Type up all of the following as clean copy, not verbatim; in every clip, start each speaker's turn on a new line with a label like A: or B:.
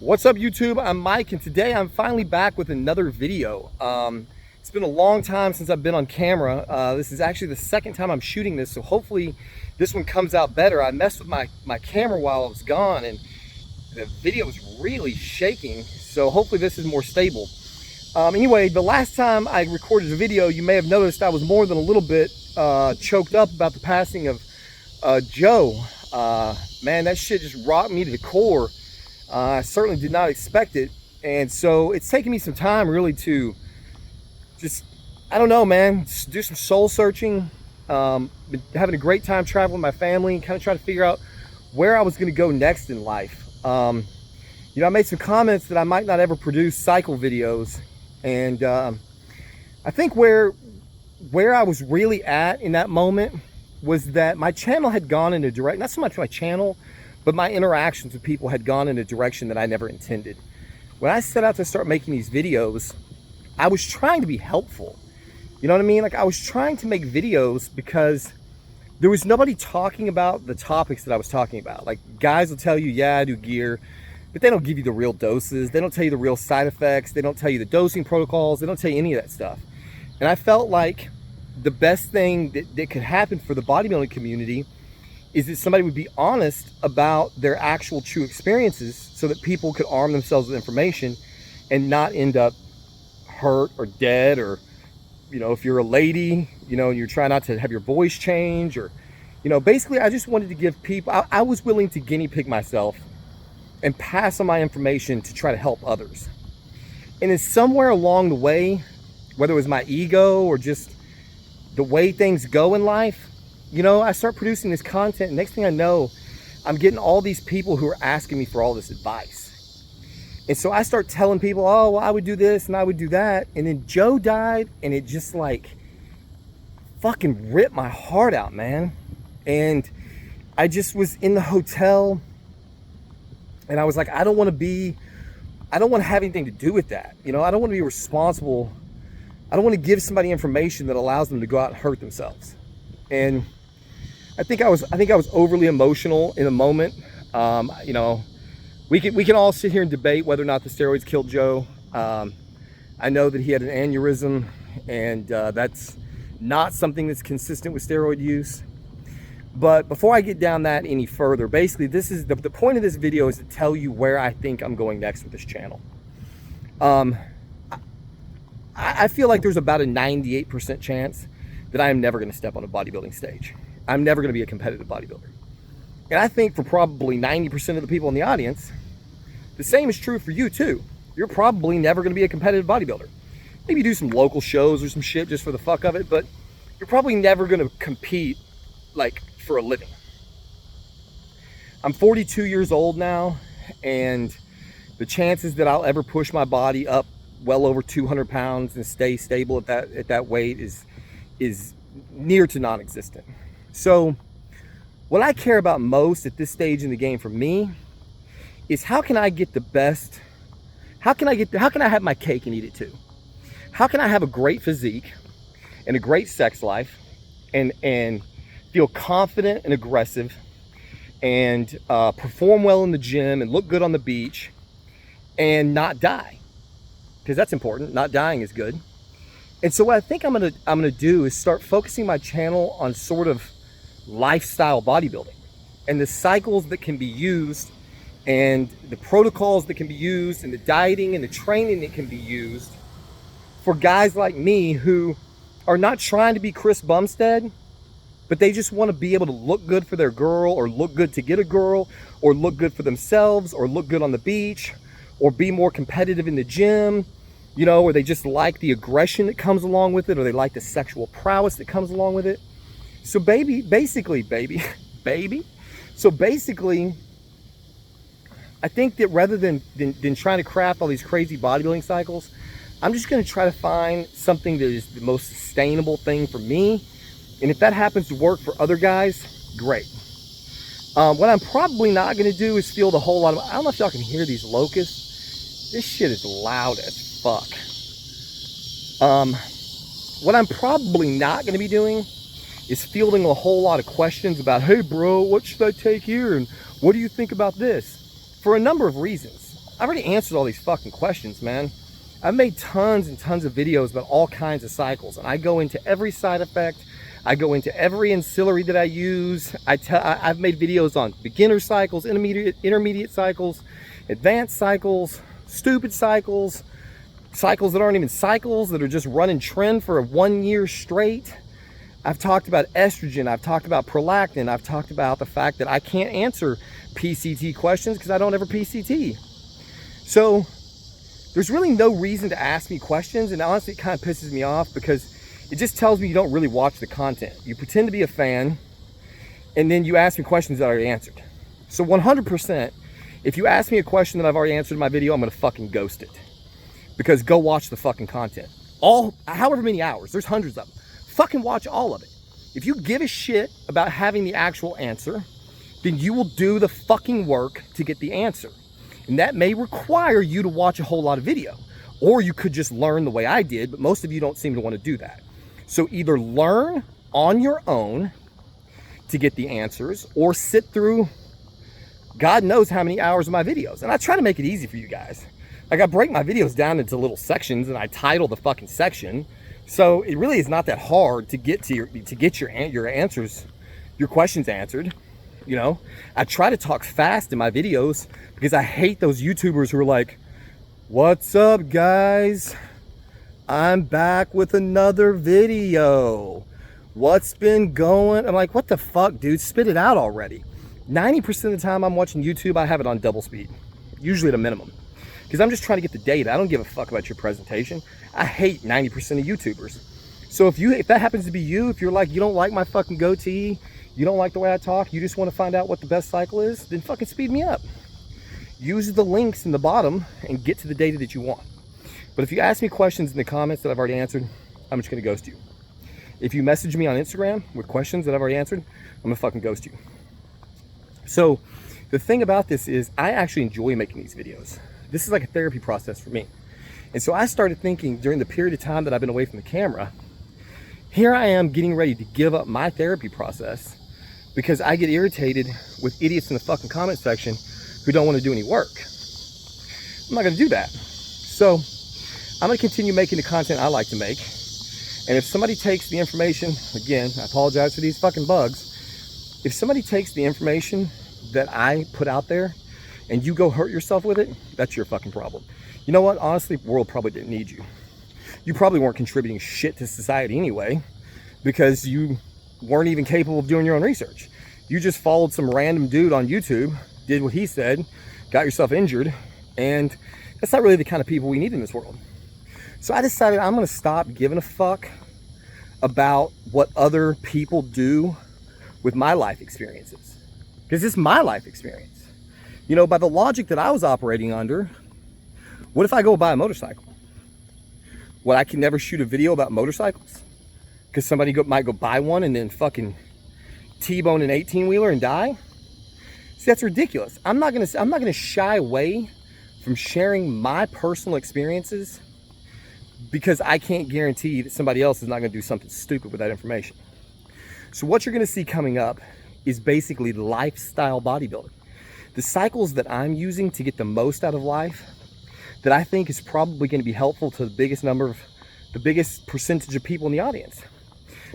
A: What's up, YouTube? I'm Mike, and today I'm finally back with another video. It's been a long time since I've been on camera. This is actually the second time I'm shooting this, so hopefully this one comes out better. I messed with my camera while I was gone, and the video was really shaking, so hopefully this is more stable. Anyway, the last time I recorded a video, you may have noticed I was more than a little bit choked up about the passing of Joe. Man, that shit just rocked me to the core. I certainly did not expect it, and so it's taken me some time really to just, I don't know, man, just do some soul searching. Been having a great time traveling with my family and kind of trying to figure out where I was going to go next in life. I made some comments that I might not ever produce cycle videos, and I think where I was really at in that moment was that my channel had gone in a direction, not so much my channel, but my interactions with people had gone in a direction that I never intended. When I set out to start making these videos, I was trying to be helpful. You know what I mean? Like, I was trying to make videos because there was nobody talking about the topics that I was talking about. Like, guys will tell you, yeah, I do gear, but they don't give you the real doses. They don't tell you the real side effects. They don't tell you the dosing protocols. They don't tell you any of that stuff. And I felt like the best thing that could happen for the bodybuilding community is that somebody would be honest about their actual true experiences so that people could arm themselves with information and not end up hurt or dead, or, you know, if you're a lady, you know, and you're trying not to have your voice change, or, you know, basically I just wanted to give people, I was willing to guinea pig myself and pass on my information to try to help others. And it's somewhere along the way, whether it was my ego or just the way things go in life, you know, I start producing this content, and next thing I know, I'm getting all these people who are asking me for all this advice. And so I start telling people, oh, well, I would do this and I would do that. And then Joe died, and it just like fucking ripped my heart out, man. And I just was in the hotel, and I was like, I don't want to have anything to do with that. You know, I don't want to be responsible. I don't want to give somebody information that allows them to go out and hurt themselves. And I think I was overly emotional in the moment. You know, we can all sit here and debate whether or not the steroids killed Joe. I know that he had an aneurysm, and that's not something that's consistent with steroid use. But before I get down that any further, basically this is the point of this video is to tell you where I think I'm going next with this channel. I feel like there's about a 98% chance that I am never going to step on a bodybuilding stage. I'm never going to be a competitive bodybuilder. And I think for probably 90% of the people in the audience, the same is true for you too. You're probably never going to be a competitive bodybuilder. Maybe do some local shows or some shit just for the fuck of it, but you're probably never going to compete like for a living. I'm 42 years old now, and the chances that I'll ever push my body up well over 200 pounds and stay stable at that weight is near to non-existent. So what I care about most at this stage in the game for me is how can I get the best, how can I have my cake and eat it too? How can I have a great physique and a great sex life and feel confident and aggressive and perform well in the gym and look good on the beach and not die? Because that's important. Not dying is good. And so what I think I'm gonna do is start focusing my channel on sort of lifestyle bodybuilding and the cycles that can be used and the protocols that can be used and the dieting and the training that can be used for guys like me who are not trying to be Chris Bumstead, but they just want to be able to look good for their girl, or look good to get a girl, or look good for themselves, or look good on the beach, or be more competitive in the gym, you know, or they just like the aggression that comes along with it, or they like the sexual prowess that comes along with it. So basically, I think that rather than trying to craft all these crazy bodybuilding cycles, I'm just going to try to find something that is the most sustainable thing for me. And if that happens to work for other guys, great. What I'm probably not going to do is field a whole lot of, I don't know if y'all can hear these locusts. This shit is loud as fuck. What I'm probably not going to be doing is fielding a whole lot of questions about, hey bro, what should I take here? And what do you think about this? For a number of reasons. I've already answered all these fucking questions, man. I've made tons and tons of videos about all kinds of cycles, and I go into every side effect. I go into every ancillary that I use. I've made videos on beginner cycles, intermediate cycles, advanced cycles, stupid cycles, cycles that aren't even cycles, that are just running trend for 1 year straight. I've talked about estrogen. I've talked about prolactin. I've talked about the fact that I can't answer PCT questions because I don't ever PCT. So there's really no reason to ask me questions, and honestly, it kind of pisses me off because it just tells me you don't really watch the content. You pretend to be a fan, and then you ask me questions that I already answered. So 100%, if you ask me a question that I've already answered in my video, I'm gonna fucking ghost it. Because go watch the fucking content. However many hours, there's hundreds of them. Fucking watch all of it. If you give a shit about having the actual answer, then you will do the fucking work to get the answer. And that may require you to watch a whole lot of video. Or you could just learn the way I did, but most of you don't seem to want to do that. So either learn on your own to get the answers, or sit through God knows how many hours of my videos. And I try to make it easy for you guys. Like, I break my videos down into little sections, and I title the fucking section. So it really is not that hard to get to your answers, your questions answered. You know, I try to talk fast in my videos because I hate those YouTubers who are like, "What's up, guys? I'm back with another video. What's been going?" I'm like, what the fuck, dude? Spit it out already. 90% of the time I'm watching YouTube, I have it on double speed, usually at a minimum, because I'm just trying to get the data. I don't give a fuck about your presentation. I hate 90% of YouTubers. So if that happens to be you, if you're like, you don't like my fucking goatee, you don't like the way I talk, you just want to find out what the best cycle is, then fucking speed me up. Use the links in the bottom and get to the data that you want. But if you ask me questions in the comments that I've already answered, I'm just gonna ghost you. If you message me on Instagram with questions that I've already answered, I'm gonna fucking ghost you. So the thing about this is I actually enjoy making these videos. This is like a therapy process for me. And so I started thinking during the period of time that I've been away from the camera, here I am getting ready to give up my therapy process because I get irritated with idiots in the fucking comment section who don't want to do any work. I'm not gonna do that. So I'm gonna continue making the content I like to make. And if somebody takes the information, again, I apologize for these fucking bugs. If somebody takes the information that I put out there and you go hurt yourself with it, that's your fucking problem. You know what? Honestly, the world probably didn't need you. You probably weren't contributing shit to society anyway, because you weren't even capable of doing your own research. You just followed some random dude on YouTube, did what he said, got yourself injured, and that's not really the kind of people we need in this world. So I decided I'm gonna stop giving a fuck about what other people do with my life experiences, because it's my life experience. You know, by the logic that I was operating under, what if I go buy a motorcycle? What, I can never shoot a video about motorcycles because somebody might go buy one and then fucking T-bone an 18-wheeler and die? See, that's ridiculous. I'm not gonna shy away from sharing my personal experiences because I can't guarantee that somebody else is not gonna do something stupid with that information. So what you're gonna see coming up is basically lifestyle bodybuilding. The cycles that I'm using to get the most out of life, that I think is probably going to be helpful to the biggest percentage of people in the audience.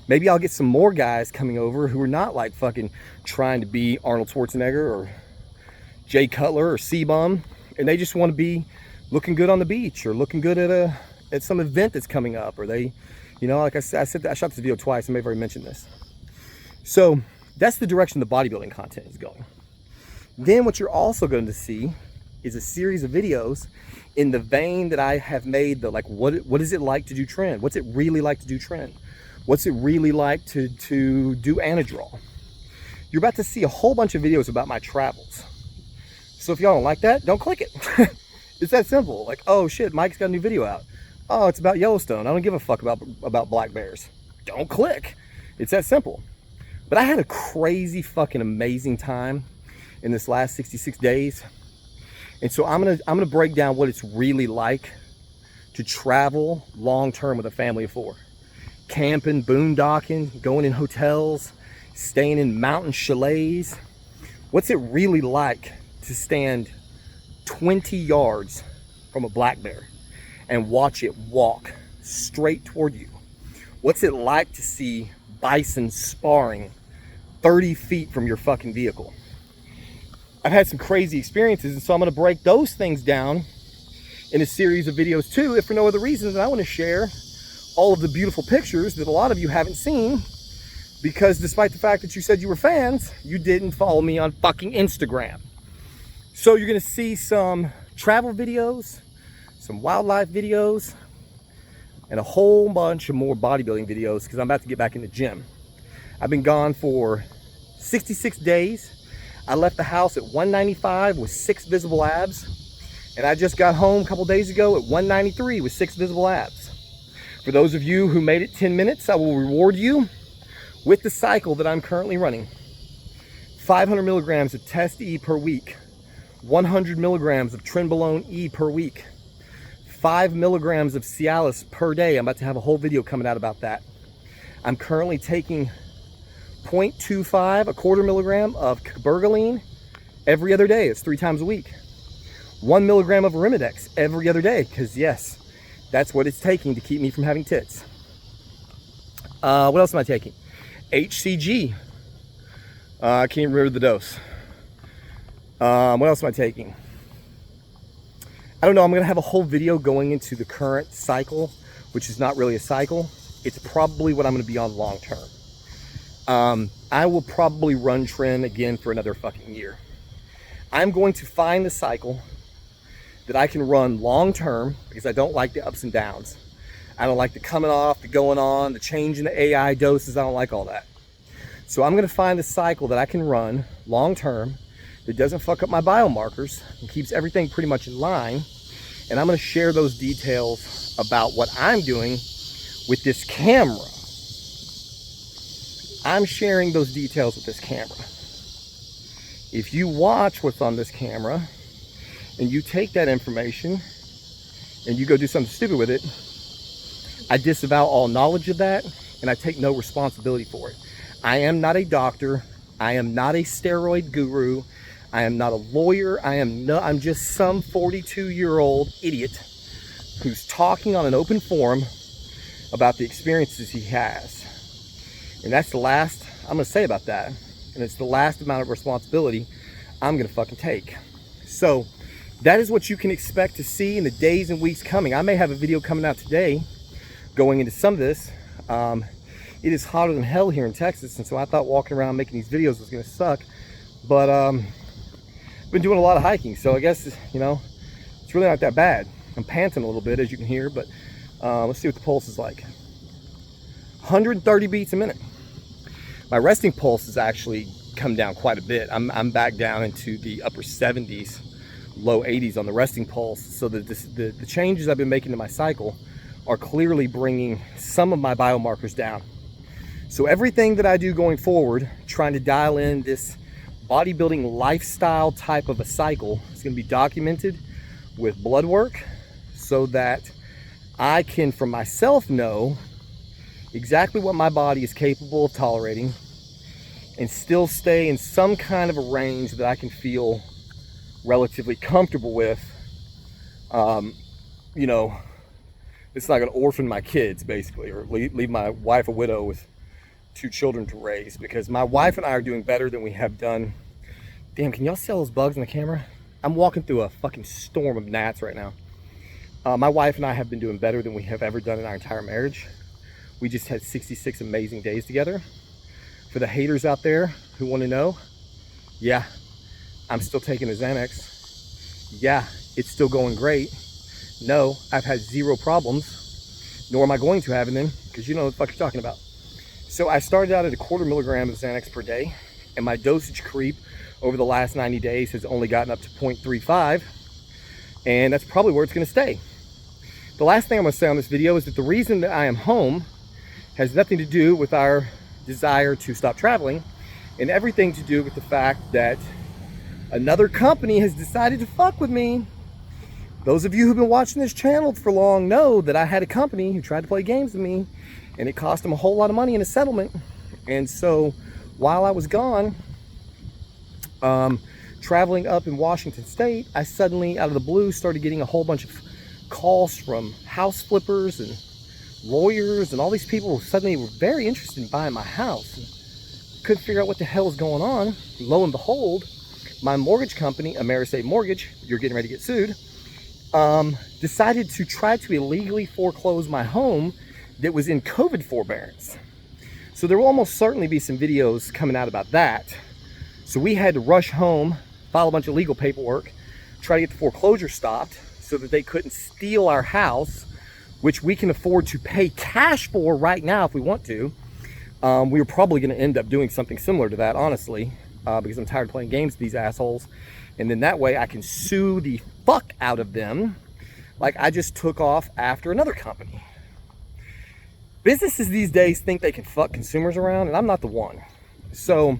A: Maybe I'll get some more guys coming over who are not like fucking trying to be Arnold Schwarzenegger or Jay Cutler or C-Bum, and they just want to be looking good on the beach or looking good at some event that's coming up, or they, you know, like I said, I shot this video twice. I may have already mentioned this. So that's the direction the bodybuilding content is going. Then what you're also going to see is a series of videos in the vein that I have made, the like, what is it like to do trend? What's it really like to do trend? What's it really like to do Anadrol? You're about to see a whole bunch of videos about my travels. So if y'all don't like that, don't click it. It's that simple. Like, oh shit, Mike's got a new video out. Oh, it's about Yellowstone. I don't give a fuck about black bears. Don't click. It's that simple. But I had a crazy fucking amazing time in this last 66 days. And so I'm gonna break down what it's really like to travel long term with a family of 4. Camping, boondocking, going in hotels, staying in mountain chalets. What's it really like to stand 20 yards from a black bear and watch it walk straight toward you. What's it like to see bison sparring 30 feet from your fucking vehicle? I've had some crazy experiences, and so I'm going to break those things down in a series of videos too, if for no other reason than I want to share all of the beautiful pictures that a lot of you haven't seen, because despite the fact that you said you were fans, you didn't follow me on fucking Instagram. So you're going to see some travel videos, some wildlife videos, and a whole bunch of more bodybuilding videos, because I'm about to get back in the gym. I've been gone for 66 days. I left the house at 195 with 6 visible abs, and I just got home a couple days ago at 193 with 6 visible abs. For those of you who made it 10 minutes, I will reward you with the cycle that I'm currently running. 500 milligrams of Test E per week, 100 milligrams of Trenbolone E per week, 5 milligrams of Cialis per day. I'm about to have a whole video coming out about that. I'm currently taking 0.25, a quarter milligram of Cabergoline every other day. It's 3 times a week. 1 milligram of Arimidex every other day, because yes, that's what it's taking to keep me from having tits. What else am I taking? HCG. I can't remember the dose. What else am I taking? I don't know. I'm going to have a whole video going into the current cycle, which is not really a cycle. It's probably what I'm going to be on long term. I will probably run Tren again for another fucking year. I'm going to find the cycle that I can run long term, because I don't like the ups and downs. I don't like the coming off, the going on, the change in the AI doses. I don't like all that. So I'm going to find the cycle that I can run long term that doesn't fuck up my biomarkers and keeps everything pretty much in line. And I'm going to share those details about what I'm doing with this camera. I'm sharing those details with this camera. If you watch what's on this camera and you take that information and you go do something stupid with it, I disavow all knowledge of that, and I take no responsibility for it. I am not a doctor. I am not a steroid guru. I am not a lawyer. I'm just some 42-year-old idiot who's talking on an open forum about the experiences he has. And that's the last I'm going to say about that. And it's the last amount of responsibility I'm going to fucking take. So that is what you can expect to see in the days and weeks coming. I may have a video coming out today going into some of this. It is hotter than hell here in Texas, and so I thought walking around making these videos was going to suck. But I've been doing a lot of hiking, so I guess, you know, it's really not that bad. I'm panting a little bit, as you can hear, but let's see what the pulse is like. 130 beats a minute. My resting pulse has actually come down quite a bit. I'm back down into the upper 70s, low 80s on the resting pulse. So the changes I've been making to my cycle are clearly bringing some of my biomarkers down. So everything that I do going forward, trying to dial in this bodybuilding lifestyle type of a cycle, is going to be documented with blood work so that I can, for myself, know exactly what my body is capable of tolerating and still stay in some kind of a range that I can feel relatively comfortable with. You know, it's not going to orphan my kids, basically, or leave my wife a widow with 2 children to raise, because my wife and I are doing better than we have done. Damn, can y'all see all those bugs in the camera? I'm walking through a fucking storm of gnats right now. My wife and I have been doing better than we have ever done in our entire marriage. We just had 66 amazing days together. For the haters out there who want to know, yeah, I'm still taking a Xanax. Yeah, it's still going great. No, I've had 0 problems, nor am I going to have them, because you know what the fuck you're talking about. So I started out at a quarter milligram of Xanax per day, and my dosage creep over the last 90 days has only gotten up to 0.35, and that's probably where it's going to stay. The last thing I'm going to say on this video is that the reason that I am home has nothing to do with our desire to stop traveling, and everything to do with the fact that another company has decided to fuck with me. Those of you who've been watching this channel for long know that I had a company who tried to play games with me, and it cost them a whole lot of money in a settlement. And so while I was gone, traveling up in Washington State, I suddenly, out of the blue, started getting a whole bunch of calls from house flippers and lawyers and all these people who suddenly were very interested in buying my house. And couldn't figure out what the hell was going on. Lo and behold, my mortgage company, Amerisave Mortgage, you're getting ready to get sued, decided to try to illegally foreclose my home that was in COVID forbearance. So there will almost certainly be some videos coming out about that. So we had to rush home, file a bunch of legal paperwork, try to get the foreclosure stopped so that they couldn't steal our house, which we can afford to pay cash for right now if we want to. We were probably going to end up doing something similar to that, honestly, because I'm tired of playing games with these assholes. And then that way I can sue the fuck out of them like I just took off after another company. Businesses these days think they can fuck consumers around, and I'm not the one. So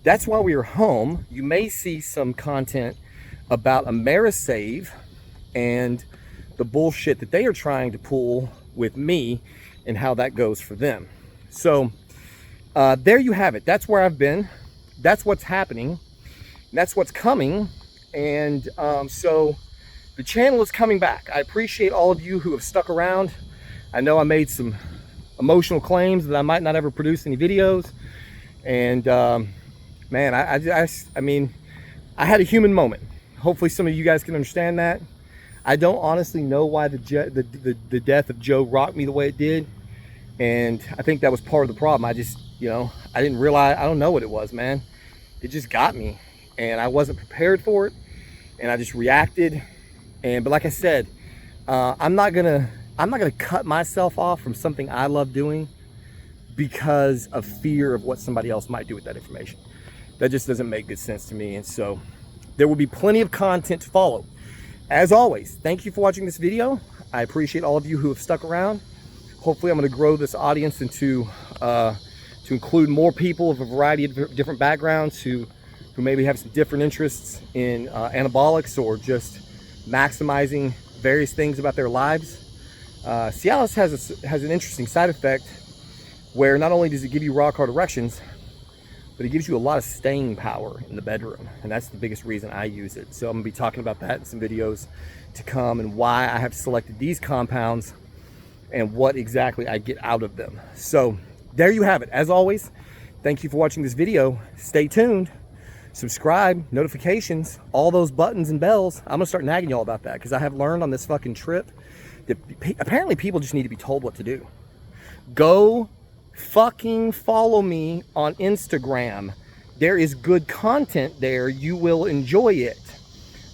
A: that's why we are home. You may see some content about Amerisave and the bullshit that they are trying to pull with me and how that goes for them. So there you have it. That's where I've been. That's what's happening. That's what's coming. And so the channel is coming back. I appreciate all of you who have stuck around. I know I made some emotional claims that I might not ever produce any videos, and man, I mean, I had a human moment. Hopefully some of you guys can understand that. I don't honestly know why the death of Joe rocked me the way it did, and I think that was part of the problem. I just, you know, I didn't realize, I don't know what it was, man. It just got me, and I wasn't prepared for it, and I just reacted. And but like I said, I'm not gonna cut myself off from something I love doing because of fear of what somebody else might do with that information. That just doesn't make good sense to me. And so there will be plenty of content to follow. As always, thank you for watching this video. I appreciate all of you who have stuck around. Hopefully I'm going to grow this audience into to include more people of a variety of different backgrounds who maybe have some different interests in anabolics or just maximizing various things about their lives. Cialis has an interesting side effect where not only does it give you rock hard erections, but it gives you a lot of staying power in the bedroom, and that's the biggest reason I use it. So I'm gonna be talking about that in some videos to come, and why I have selected these compounds and what exactly I get out of them. So there you have it. As always, thank you for watching this video. Stay tuned, subscribe, notifications, all those buttons and bells. I'm gonna start nagging y'all about that, because I have learned on this fucking trip that apparently people just need to be told what to do. Go fucking follow me on Instagram. There is good content there. You will enjoy it.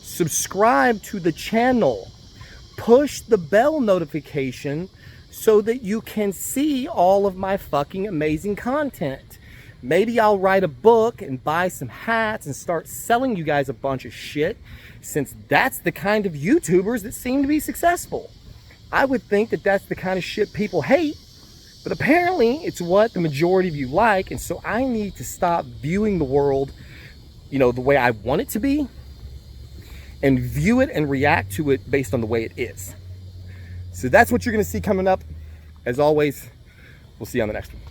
A: Subscribe to the channel. Push the bell notification so that you can see all of my fucking amazing content. Maybe I'll write a book and buy some hats and start selling you guys a bunch of shit, since that's the kind of YouTubers that seem to be successful. I would think that that's the kind of shit people hate, but apparently it's what the majority of you like, and so I need to stop viewing the world, you know, the way I want it to be, and view it and react to it based on the way it is. So that's what you're going to see coming up. As always, we'll see you on the next one.